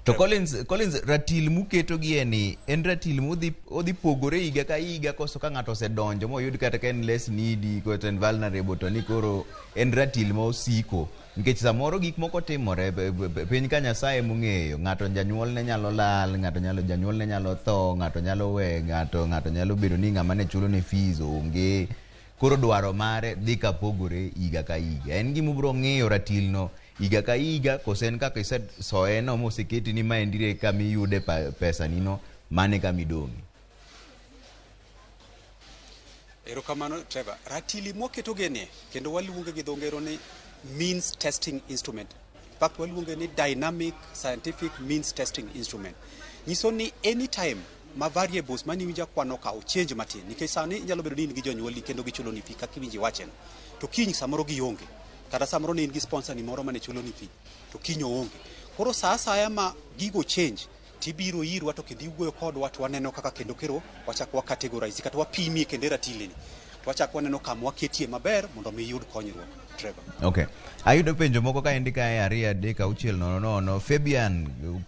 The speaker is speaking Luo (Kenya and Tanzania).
To Collins ratil muketo gi en ratil modhi pogore higa ka higa koso ka ng'ato osedonjo moyud kata ka en less needy kata en vulnerable to ni koro en ratil ma osiko nikech samoro gik moko timore piny ka Nyasaye mong'eyo ng'ato janyuol ne nyalo lal janyuol ne nyalo tho ng'ato nyalo we ng'ato nyalo bedo ni ng'ama ne chulo ne fees onge koro dwaro mare dhi ka pogore higa ka higa en gima biro ng'eyo ratil no higa ka higa kosen kaka isesoe no moseketi ni maendire kama iyude pesa nino mane kama idong'i. Erokamano Trevor. Ratili mwaketo genie kendo waluonge gi dho ngero ni means testing instrument. Pak waluonge ni dynamic scientific means testing instrument. Nyiso ni anytime ma variables mani winja kwano ka o change matin nikech sani inyalo bedo ni in gi jonyuoli kendo gichulo ni fee kaka iwinji wacheno to kiny samoro gionge kata samoro ni in gi sponsor ni moro mane chulo ni fee to kiny oonge koro saa asaya ma gigo change tibiro irwa to kendo iwuoyo kodwa to waneno kaka kendo kero wachak wa categorize kata wapimie kendo ratili ni wachak waneno kama waketie maber mondo mi yud konyruok. Trevor. Okay. Ayudo penjo moko ka indika 2 3 6 9 Fabian